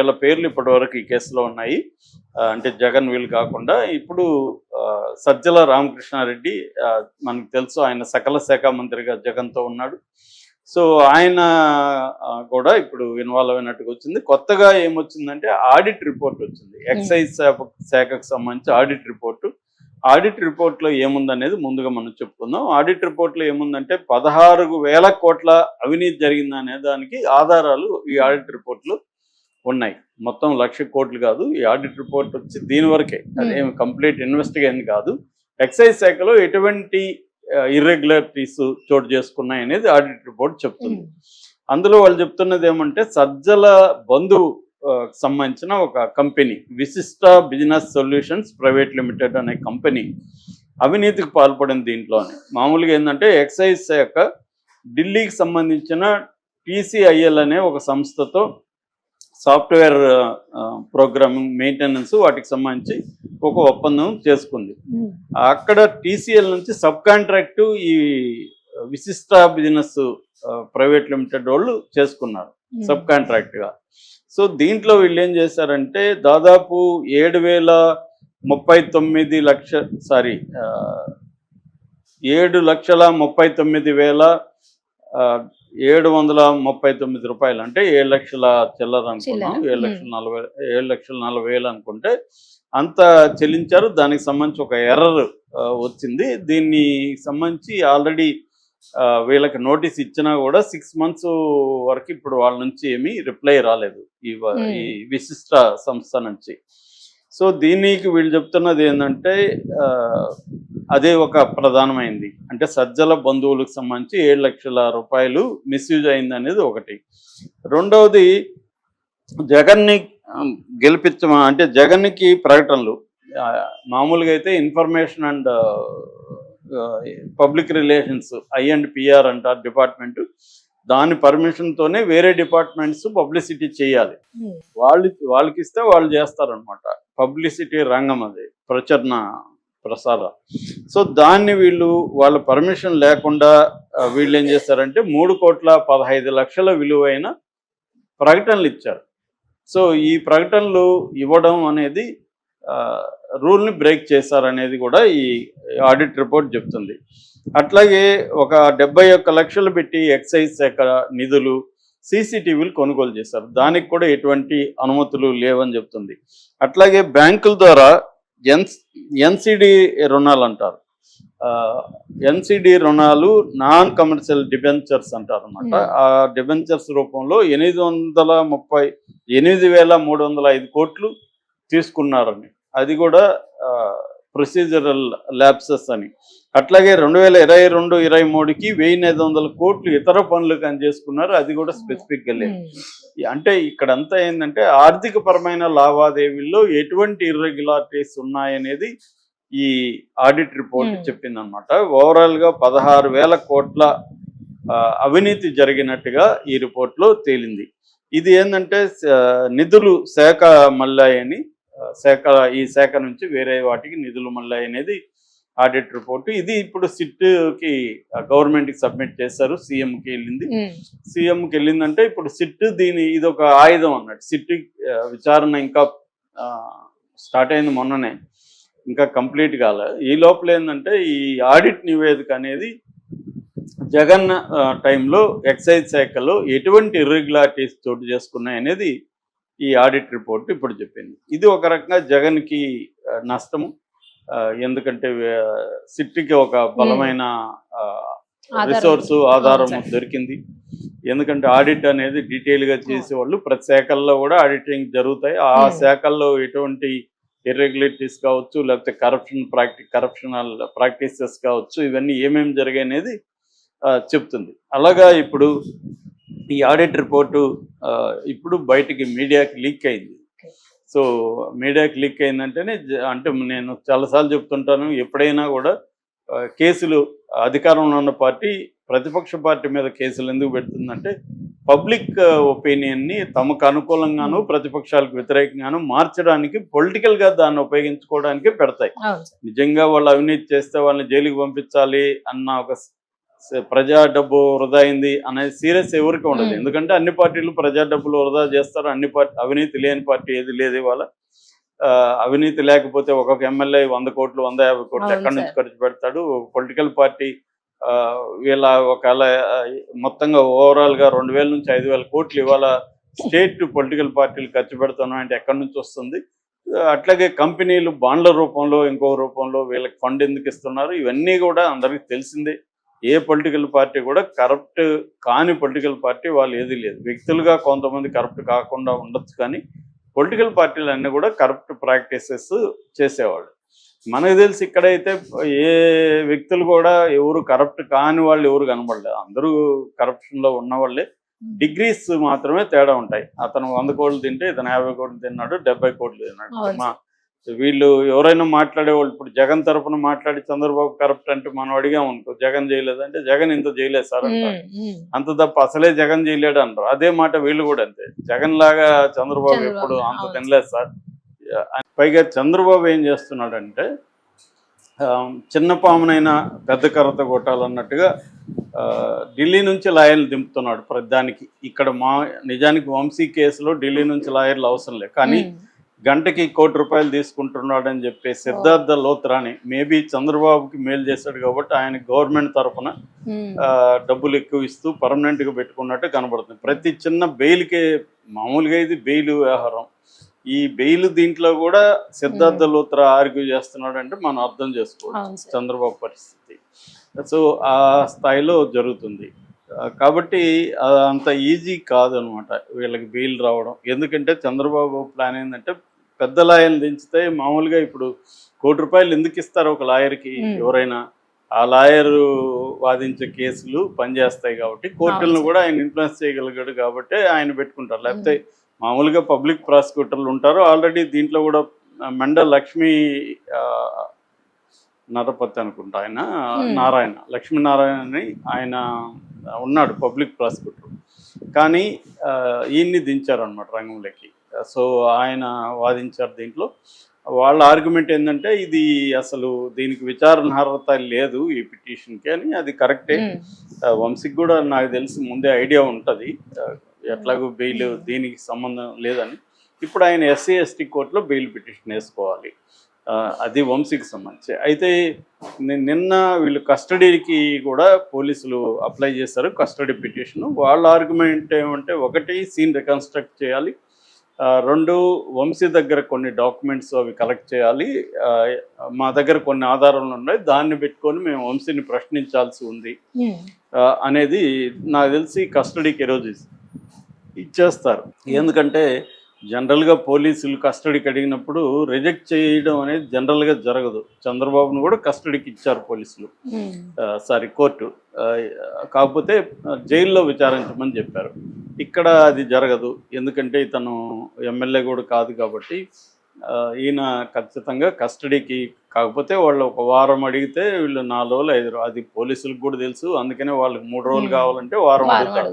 వేల పేర్లు ఇప్పటి వరకు ఈ కేసులో ఉన్నాయి. అంటే జగన్ వీళ్ళు కాకుండా ఇప్పుడు సజ్జల రామకృష్ణారెడ్డి మనకు తెలుసు, ఆయన సకల శాఖ మంత్రిగా జగన్తో ఉన్నాడు. సో ఆయన కూడా ఇప్పుడు ఇన్వాల్వ్ అయినట్టుగా వచ్చింది. కొత్తగా ఏమొచ్చిందంటే ఆడిట్ రిపోర్ట్ వచ్చింది, ఎక్సైజ్ శాఖకు సంబంధించి ఆడిట్ రిపోర్టు. ఆడిట్ రిపోర్ట్లో ఏముందనేది ముందుగా మనం చెప్పుకుందాం. ఆడిట్ రిపోర్ట్లో ఏముందంటే 16,000 కోట్ల అవినీతి జరిగిందనే దానికి ఆధారాలు ఈ ఆడిట్ రిపోర్ట్లు ఉన్నాయి. మొత్తం 1,00,000 కోట్లు కాదు ఈ ఆడిట్ రిపోర్ట్ వచ్చి, దీని వరకే, అదేం కంప్లీట్ ఇన్వెస్టిగేషన్ కాదు. ఎక్సైజ్ శాఖలో ఎటువంటి ఇర్రెగ్యులారిటీస్ చోటు చేసుకున్నాయి అనేది ఆడిట్ రిపోర్ట్ చెప్తుంది. అందులో వాళ్ళు చెప్తున్నది ఏమంటే సజ్జల బంధువు సంబంధించిన ఒక కంపెనీ విశిష్ట బిజినెస్ సొల్యూషన్స్ ప్రైవేట్ లిమిటెడ్ అనే కంపెనీ అవినీతికి పాల్పడింది. దీంట్లోనే మామూలుగా ఏంటంటే ఎక్సైజ్ శాఖ ఢిల్లీకి సంబంధించిన TCIL అనే ఒక సంస్థతో సాఫ్ట్వేర్ ప్రోగ్రామింగ్ మెయింటెనెన్స్ వాటికి సంబంధించి ఒక ఒప్పందం చేసుకుంది. అక్కడ TCL నుంచి సబ్ కాంట్రాక్టు ఈ విశిష్ట బిజినెస్ ప్రైవేట్ లిమిటెడ్ వాళ్ళు చేసుకున్నారు సబ్ కాంట్రాక్ట్గా. సో దీంట్లో వీళ్ళు ఏం చేశారంటే దాదాపు 7,39,739,739 రూపాయలు, అంటే 7 లక్షల చిల్లర అనుకున్నాం, 7,40,000 అనుకుంటే అంత చెల్లించారు. దానికి సంబంధించి ఒక ఎర్రర్ వచ్చింది. దీన్ని సంబంధించి ఆల్రెడీ వీళ్ళకి నోటీస్ ఇచ్చినా కూడా 6 మంత్స్ వరకు ఇప్పుడు వాళ్ళ నుంచి ఏమీ రిప్లై రాలేదు ఈ విశిష్ట సంస్థ నుంచి. సో దీనికి వీళ్ళు చెప్తున్నది ఏంటంటే అదే ఒక ప్రధానమైంది, అంటే సజ్జల బంధువులకు సంబంధించి 7 లక్షల రూపాయలు మిస్యూజ్ అయింది అనేది ఒకటి. రెండవది జగన్ని అంటే జగన్కి ప్రకటనలు మామూలుగా అయితే information and public relations I&PR అంటారు డిపార్ట్మెంట్, దాని పర్మిషన్తోనే వేరే డిపార్ట్మెంట్స్ పబ్లిసిటీ చేయాలి. వాళ్ళకి ఇస్తే వాళ్ళు చేస్తారనమాట. పబ్లిసిటీ రంగం అది, ప్రసార. సో దాన్ని వాళ్ళ పర్మిషన్ లేకుండా వీళ్ళు ఏం చేస్తారంటే 3,15,00,000 విలువైన ప్రకటనలు ఇచ్చారు. సో ఈ ప్రకటనలు ఇవ్వడం అనేది రూల్ని బ్రేక్ చేశారనేది కూడా ఈ ఆడిట్ రిపోర్ట్ చెప్తుంది. అట్లాగే ఒక 71 లక్షలు పెట్టి ఎక్సైజ్ శాఖ నిధులు CCTVలు కొనుగోలు చేశారు. దానికి కూడా ఎటువంటి అనుమతులు లేవని చెప్తుంది. అట్లాగే బ్యాంకుల ద్వారా NCD రుణాలు అంటారు, NCD రుణాలు నాన్ కమర్షియల్ డిబెంచర్స్ అంటారు అనమాట. ఆ డిబెంచర్స్ రూపంలో 8,305 కోట్లు తీసుకున్నారని, అది కూడా ప్రొసీజరల్ ల్యాప్సెస్ అని. అట్లాగే 2022-23కి 1,500 కోట్లు ఇతర పనులకు చేసుకున్నారు, అది కూడా స్పెసిఫిక్గా లేదు. అంటే ఇక్కడంతా ఏంటంటే ఆర్థిక పరమైన లావాదేవీల్లో ఎటువంటి ఇర్రెగ్యులారిటీస్ ఉన్నాయనేది ఈ ఆడిట్ రిపోర్ట్ చెప్పిందనమాట. ఓవరాల్గా 16,000 కోట్ల అవినీతి జరిగినట్టుగా ఈ రిపోర్ట్లో తేలింది. ఇది ఏంటంటే నిధులు శాఖ మళ్ళాయని, ఈ శాఖ నుంచి వేరే వాటికి నిధులు మళ్ళీ అనేది ఆడిట్ రిపోర్టు. ఇది ఇప్పుడు సిట్కి గవర్నమెంట్కి సబ్మిట్ చేశారు. సీఎంకి వెళ్ళిందంటే ఇప్పుడు సిట్ ఇది ఒక ఆయుధం అన్నట్టు. సిట్ విచారణ ఇంకా స్టార్ట్ అయింది మొన్ననే, ఇంకా కంప్లీట్ కాలే. ఈ లోపల ఏంటంటే ఈ ఆడిట్ నివేదిక అనేది జగన్ టైంలో ఎక్సైజ్ శాఖలో ఎటువంటి ఇర్రెగ్యులారిటీస్ చోటు చేసుకున్నాయి అనేది ఈ ఆడిట్ రిపోర్ట్ ఇప్పుడు చెప్పింది. ఇది ఒక రకంగా జగన్కి నష్టము. ఎందుకంటే సిట్కి ఒక బలమైన ఆధారం దొరికింది. ఎందుకంటే ఆడిట్ అనేది డీటెయిల్గా చేసేవాళ్ళు, ప్రతి శాఖల్లో కూడా ఆడిటింగ్ జరుగుతాయి. ఆ శాఖల్లో ఎటువంటి ఇర్రెగ్యులారిటీస్ కావచ్చు, లేకపోతే కరప్షనల్ ప్రాక్టీసెస్ కావచ్చు, ఇవన్నీ ఏమేమి జరిగాయి అనేది చెప్తుంది. అలాగా ఇప్పుడు ఈ ఆడిట్ రిపోర్టు ఇప్పుడు బయటికి మీడియాకి లీక్ అయింది. సో మీడియాకి లీక్ అయిందంటేనే, అంటే నేను చాలాసార్లు చెప్తుంటాను, ఎప్పుడైనా కూడా కేసులు అధికారంలో ఉన్న పార్టీ ప్రతిపక్ష పార్టీ మీద కేసులు ఎందుకు పెడుతుందంటే పబ్లిక్ ఒపీనియన్ని తమకు అనుకూలంగాను ప్రతిపక్షాలకు వ్యతిరేకంగాను మార్చడానికి, పొలిటికల్గా దాన్ని ఉపయోగించుకోవడానికి పెడతాయి. నిజంగా వాళ్ళు అవినీతి చేస్తే వాళ్ళని జైలుకి పంపించాలి అన్న ఒక ప్రజా డబ్బు వృధా అయింది అనేది సీరియస్ ఎవరికి ఉండదు. ఎందుకంటే అన్ని పార్టీలు ప్రజా డబ్బులు వృధా చేస్తారు. అన్ని పార్టీ అవినీతి లేని పార్టీ ఏది లేదు ఇవాళ. అవినీతి లేకపోతే ఒక్కొక్క ఎమ్మెల్యే 100 కోట్లు 150 కోట్లు ఎక్కడి నుంచి ఖర్చు పెడతాడు. పొలిటికల్ పార్టీ వీళ్ళ ఒకవేళ మొత్తంగా ఓవరాల్గా 2000 నుంచి 5000 కోట్లు ఇవాళ స్టేట్ పొలిటికల్ పార్టీలు ఖర్చు పెడుతున్నాం అంటే ఎక్కడి నుంచి వస్తుంది. అట్లాగే కంపెనీలు బాండ్ల రూపంలో ఇంకో రూపంలో వీళ్ళకి ఫండ్ ఎందుకు ఇస్తున్నారు, ఇవన్నీ కూడా అందరికీ తెలిసిందే. ఏ పొలిటికల్ పార్టీ కూడా కరప్ట్ కాని పొలిటికల్ పార్టీ వాళ్ళు ఏది లేదు. వ్యక్తులుగా కొంతమంది కరప్ట్ కాకుండా ఉండొచ్చు, కానీ పొలిటికల్ పార్టీలు అన్నీ కూడా కరప్ట్ ప్రాక్టీసెస్ చేసేవాళ్ళు. మనకు తెలిసి ఇక్కడైతే ఏ వ్యక్తులు కూడా ఎవరు కరప్ట్ కాని వాళ్ళు ఎవరు కనబడలేదు. అందరూ కరప్షన్లో ఉన్న వాళ్ళే. డిగ్రీస్ మాత్రమే తేడా ఉంటాయి. అతను 100 కోట్లు తింటే ఇతను 50 కోట్లు తిన్నాడు, 70 కోట్లు తిన్నాడు. వీళ్ళు ఎవరైనా మాట్లాడేవాళ్ళు ఇప్పుడు జగన్ తరఫున మాట్లాడి చంద్రబాబు కరప్ట్ అంటే మనం అడిగాం అనుకో, జగన్ చేయలేదంటే జగన్ ఇంత చేయలేదు సార్ అంటారు. అంత తప్ప అసలే జగన్ చేయలేడు అంటారు. అదే మాట వీళ్ళు కూడా అంతే, జగన్ లాగా చంద్రబాబు ఎప్పుడు అంత తినలేదు సార్. పైగా చంద్రబాబు ఏం చేస్తున్నాడంటే చిన్న పామునైనా పెద్ద కర్రతో కొట్టాలన్నట్టుగా ఢిల్లీ నుంచి లాయర్లు దింపుతున్నాడు ప్రతిదానికి. ఇక్కడ నిజానికి వంశీ కేసులో ఢిల్లీ నుంచి లాయర్లు అవసరం లేదు, కానీ గంటకి ₹1 కోటి తీసుకుంటున్నాడు అని చెప్పి సిద్ధార్థ లోత్రాని మేబీ చంద్రబాబుకి మేలు చేశాడు కాబట్టి ఆయన గవర్నమెంట్ తరఫున డబ్బులు ఎక్కువ ఇస్తూ పర్మనెంట్గా పెట్టుకున్నట్టు కనబడుతుంది. ప్రతి చిన్న బెయిల్కే, మామూలుగా ఇది బెయిల్ వ్యవహారం, ఈ బెయిల్ దీంట్లో కూడా సిద్ధార్థ లోత్రా ఆర్గ్యూ చేస్తున్నాడు అంటే మనం అర్థం చేసుకోవచ్చు చంద్రబాబు పరిస్థితి. సో ఆ స్థాయిలో జరుగుతుంది కాబట్టి అంత ఈజీ కాదు అనమాట వీళ్ళకి బెయిల్ రావడం. ఎందుకంటే చంద్రబాబు ప్లాన్ ఏంటంటే పెద్ద లాయర్ని దించితే మామూలుగా ఇప్పుడు ₹1 కోటి ఎందుకు ఇస్తారు ఒక లాయర్కి, ఎవరైనా ఆ లాయరు వాదించే కేసులు పనిచేస్తాయి కాబట్టి కోర్టులను కూడా ఆయన ఇన్ఫ్లుయెన్స్ చేయగలిగాడు కాబట్టి ఆయన పెట్టుకుంటారు. లేకపోతే మామూలుగా పబ్లిక్ ప్రాసిక్యూటర్లు ఉంటారు. ఆల్రెడీ దీంట్లో కూడా మెండ లక్ష్మీ నరపతి అనుకుంటా, ఆయన నారాయణ లక్ష్మీనారాయణ అని ఆయన ఉన్నాడు పబ్లిక్ ప్రాసిక్యూటర్, కానీ ఈయన్ని దించారనమాట రంగంలోకి. సో ఆయన వాదించారు. దీంట్లో వాళ్ళ ఆర్గ్యుమెంట్ ఏంటంటే ఇది అసలు దీనికి విచారణ అర్హత లేదు ఈ పిటిషన్కి అని. అది కరెక్టే, వంశీకి కూడా నాకు తెలిసి ముందే ఐడియా ఉంటుంది ఎట్లాగో బెయిల్ దీనికి సంబంధం లేదని. ఇప్పుడు ఆయన ఎస్సీ ఎస్టీ కోర్టులో బెయిల్ పిటిషన్ వేసుకోవాలి, అది వంశీకి సంబంధించి. అయితే నిన్న వీళ్ళు కస్టడీకి కూడా పోలీసులు అప్లై చేశారు కస్టడీ పిటిషన్. వాళ్ళ ఆర్గ్యుమెంట్ ఏమంటే, ఒకటి సీన్ రికన్స్ట్రక్ట్ చేయాలి, 2 వంశీ దగ్గర కొన్ని డాక్యుమెంట్స్ అవి కలెక్ట్ చేయాలి, మా దగ్గర కొన్ని ఆధారాలు ఉన్నాయి దాన్ని పెట్టుకొని మేము వంశీని ప్రశ్నించాల్సి ఉంది అనేది నాకు తెలిసి కస్టడీకి ఈరోజు ఇచ్చేస్తారు. ఎందుకంటే జనరల్గా పోలీసులు కస్టడీకి అడిగినప్పుడు రిజెక్ట్ చేయడం అనేది జనరల్గా జరగదు. చంద్రబాబును కూడా కస్టడీకి ఇచ్చారు పోలీసులు, కోర్టు, కాకపోతే జైల్లో విచారించమని చెప్పారు. ఇక్కడ అది జరగదు, ఎందుకంటే ఇతను ఎమ్మెల్యే కూడా కాదు కాబట్టి ఈయన ఖచ్చితంగా కస్టడీకి. కాకపోతే వాళ్ళు 1 వారం అడిగితే వీళ్ళు 4 రోజులు 5 రోజులు, అది పోలీసులకు కూడా తెలుసు. అందుకనే వాళ్ళకి 3 రోజులు కావాలంటే వారం అడుగుతారు.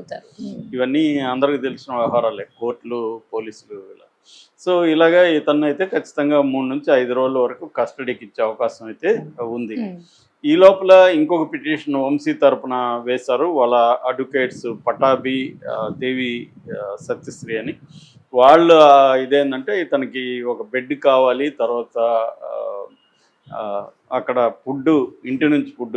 ఇవన్నీ అందరికి తెలిసిన వ్యవహారాలే, కోర్టులు పోలీసులు ఇలా. సో ఇలాగా ఇతను అయితే ఖచ్చితంగా 3 నుంచి 5 రోజుల వరకు కస్టడీకి ఇచ్చే అవకాశం అయితే ఉంది. ఈ లోపల ఇంకొక పిటిషన్ వంశీ తరపున వేశారు వాళ్ళ అడ్వకేట్స్ పటాభి, దేవి సత్యశ్రీ అని. వాళ్ళు ఇదేంటంటే ఇతనికి ఒక బెడ్ కావాలి, తర్వాత అక్కడ ఫుడ్ ఇంటి నుంచి ఫుడ్